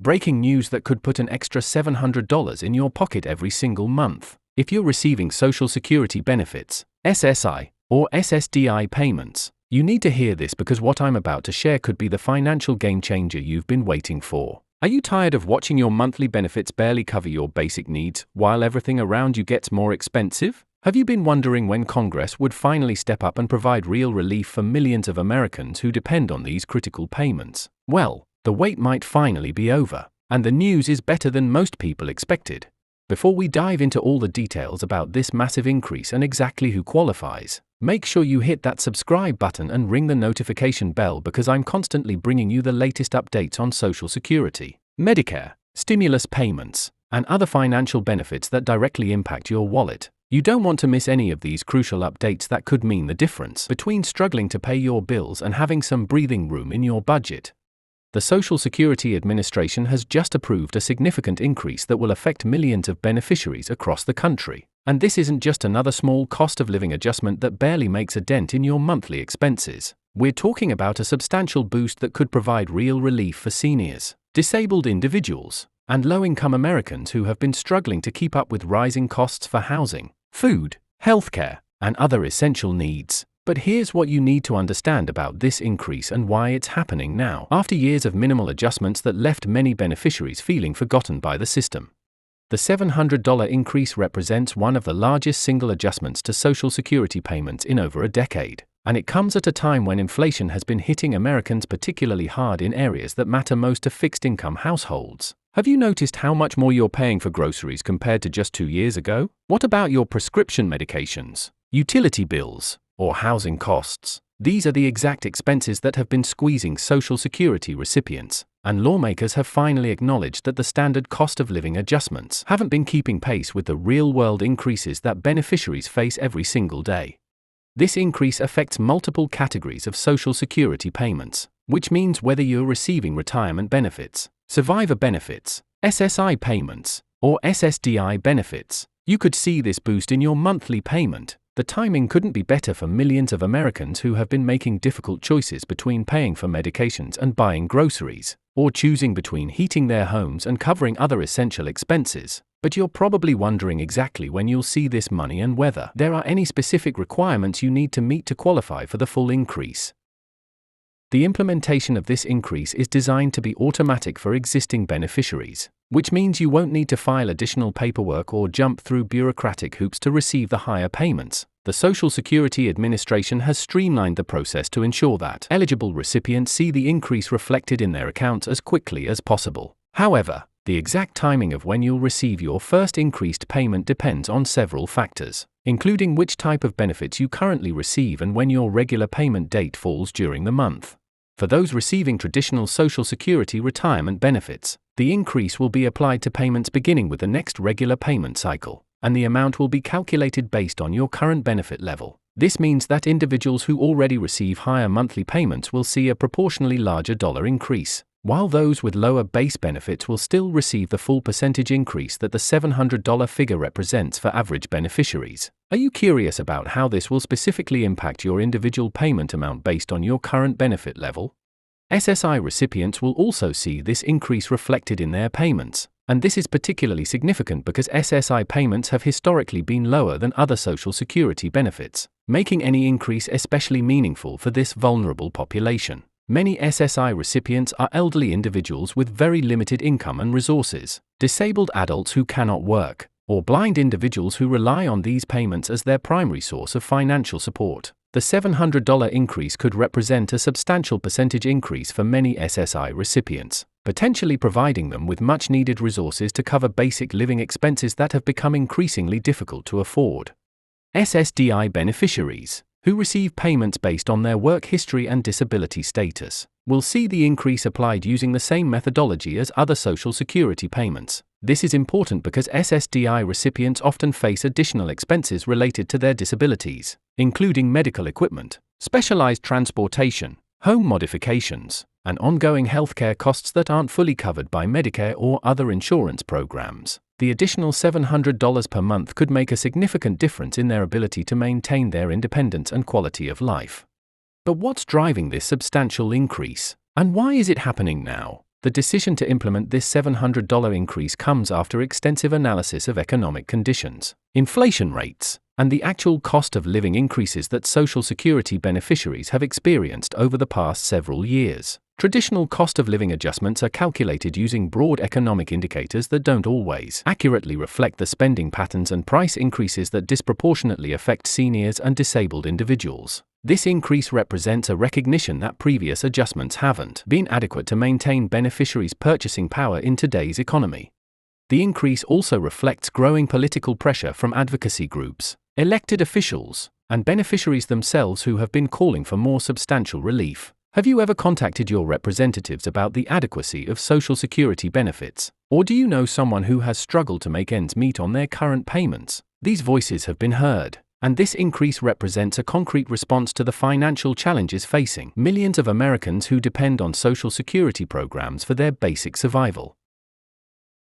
Breaking news that could put an extra $700 in your pocket every single month. If you're receiving Social Security benefits, SSI, or SSDI payments, you need to hear this because what I'm about to share could be the financial game changer you've been waiting for. Are you tired of watching your monthly benefits barely cover your basic needs while everything around you gets more expensive? Have you been wondering when Congress would finally step up and provide real relief for millions of Americans who depend on these critical payments? Well, the wait might finally be over, and the news is better than most people expected. Before we dive into all the details about this massive increase and exactly who qualifies, make sure you hit that subscribe button and ring the notification bell because I'm constantly bringing you the latest updates on Social Security, Medicare, stimulus payments, and other financial benefits that directly impact your wallet. You don't want to miss any of these crucial updates that could mean the difference between struggling to pay your bills and having some breathing room in your budget. The Social Security Administration has just approved a significant increase that will affect millions of beneficiaries across the country. And this isn't just another small cost of living adjustment that barely makes a dent in your monthly expenses. We're talking about a substantial boost that could provide real relief for seniors, disabled individuals, and low-income Americans who have been struggling to keep up with rising costs for housing, food, healthcare, and other essential needs. But here's what you need to understand about this increase and why it's happening now, after years of minimal adjustments that left many beneficiaries feeling forgotten by the system. The $700 increase represents one of the largest single adjustments to Social Security payments in over a decade, and it comes at a time when inflation has been hitting Americans particularly hard in areas that matter most to fixed-income households. Have you noticed how much more you're paying for groceries compared to just 2 years ago? What about your prescription medications, utility bills, or housing costs? These are the exact expenses that have been squeezing Social Security recipients, and lawmakers have finally acknowledged that the standard cost of living adjustments haven't been keeping pace with the real-world increases that beneficiaries face every single day. This increase affects multiple categories of Social Security payments, which means whether you're receiving retirement benefits, survivor benefits, SSI payments, or SSDI benefits, you could see this boost in your monthly payment. The timing couldn't be better for millions of Americans who have been making difficult choices between paying for medications and buying groceries, or choosing between heating their homes and covering other essential expenses. But you're probably wondering exactly when you'll see this money and whether there are any specific requirements you need to meet to qualify for the full increase. The implementation of this increase is designed to be automatic for existing beneficiaries, which means you won't need to file additional paperwork or jump through bureaucratic hoops to receive the higher payments. The Social Security Administration has streamlined the process to ensure that eligible recipients see the increase reflected in their accounts as quickly as possible. However, the exact timing of when you'll receive your first increased payment depends on several factors, including which type of benefits you currently receive and when your regular payment date falls during the month. For those receiving traditional Social Security retirement benefits, the increase will be applied to payments beginning with the next regular payment cycle, and the amount will be calculated based on your current benefit level. This means that individuals who already receive higher monthly payments will see a proportionally larger dollar increase, while those with lower base benefits will still receive the full percentage increase that the $700 figure represents for average beneficiaries. Are you curious about how this will specifically impact your individual payment amount based on your current benefit level? SSI recipients will also see this increase reflected in their payments, and this is particularly significant because SSI payments have historically been lower than other Social Security benefits, making any increase especially meaningful for this vulnerable population. Many SSI recipients are elderly individuals with very limited income and resources, disabled adults who cannot work, or blind individuals who rely on these payments as their primary source of financial support. The $700 increase could represent a substantial percentage increase for many SSI recipients, potentially providing them with much-needed resources to cover basic living expenses that have become increasingly difficult to afford. SSDI beneficiaries, who receive payments based on their work history and disability status, will see the increase applied using the same methodology as other Social Security payments. This is important because SSDI recipients often face additional expenses related to their disabilities, including medical equipment, specialized transportation, home modifications, and ongoing healthcare costs that aren't fully covered by Medicare or other insurance programs. The additional $700 per month could make a significant difference in their ability to maintain their independence and quality of life. But what's driving this substantial increase? And why is it happening now? The decision to implement this $700 increase comes after extensive analysis of economic conditions, inflation rates, and the actual cost of living increases that Social Security beneficiaries have experienced over the past several years. Traditional cost of living adjustments are calculated using broad economic indicators that don't always accurately reflect the spending patterns and price increases that disproportionately affect seniors and disabled individuals. This increase represents a recognition that previous adjustments haven't been adequate to maintain beneficiaries' purchasing power in today's economy. The increase also reflects growing political pressure from advocacy groups, elected officials, and beneficiaries themselves who have been calling for more substantial relief. Have you ever contacted your representatives about the adequacy of Social Security benefits? Or do you know someone who has struggled to make ends meet on their current payments? These voices have been heard, and this increase represents a concrete response to the financial challenges facing millions of Americans who depend on Social Security programs for their basic survival.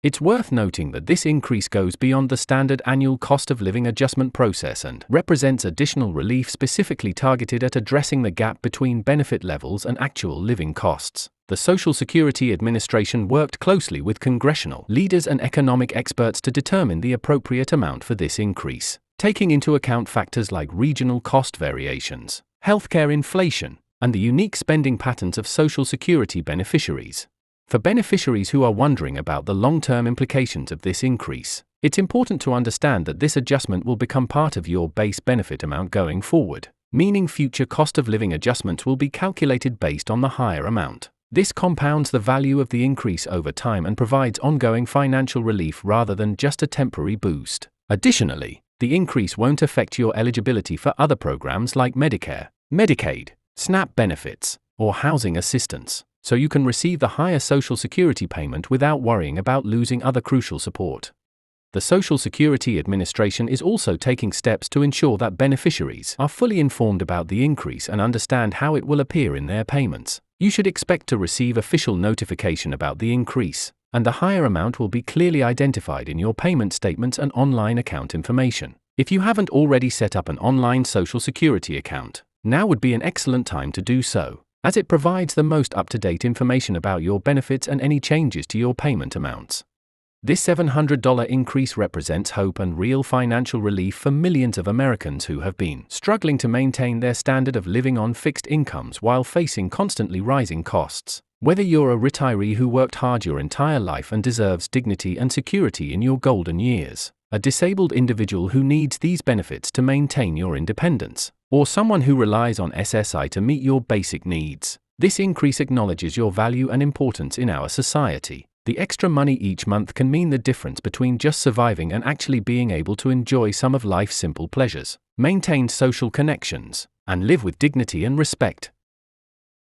It's worth noting that this increase goes beyond the standard annual cost of living adjustment process and represents additional relief specifically targeted at addressing the gap between benefit levels and actual living costs. The Social Security Administration worked closely with congressional leaders and economic experts to determine the appropriate amount for this increase, taking into account factors like regional cost variations, healthcare inflation, and the unique spending patterns of Social Security beneficiaries. For beneficiaries who are wondering about the long-term implications of this increase, it's important to understand that this adjustment will become part of your base benefit amount going forward, meaning future cost of living adjustments will be calculated based on the higher amount. This compounds the value of the increase over time and provides ongoing financial relief rather than just a temporary boost. Additionally, the increase won't affect your eligibility for other programs like Medicare, Medicaid, SNAP benefits, or housing assistance, so you can receive the higher Social Security payment without worrying about losing other crucial support. The Social Security Administration is also taking steps to ensure that beneficiaries are fully informed about the increase and understand how it will appear in their payments. You should expect to receive official notification about the increase, and the higher amount will be clearly identified in your payment statements and online account information. If you haven't already set up an online Social Security account, now would be an excellent time to do so, as it provides the most up-to-date information about your benefits and any changes to your payment amounts. This $700 increase represents hope and real financial relief for millions of Americans who have been struggling to maintain their standard of living on fixed incomes while facing constantly rising costs. Whether you're a retiree who worked hard your entire life and deserves dignity and security in your golden years, a disabled individual who needs these benefits to maintain your independence, or someone who relies on SSI to meet your basic needs, this increase acknowledges your value and importance in our society. The extra money each month can mean the difference between just surviving and actually being able to enjoy some of life's simple pleasures, maintain social connections, and live with dignity and respect.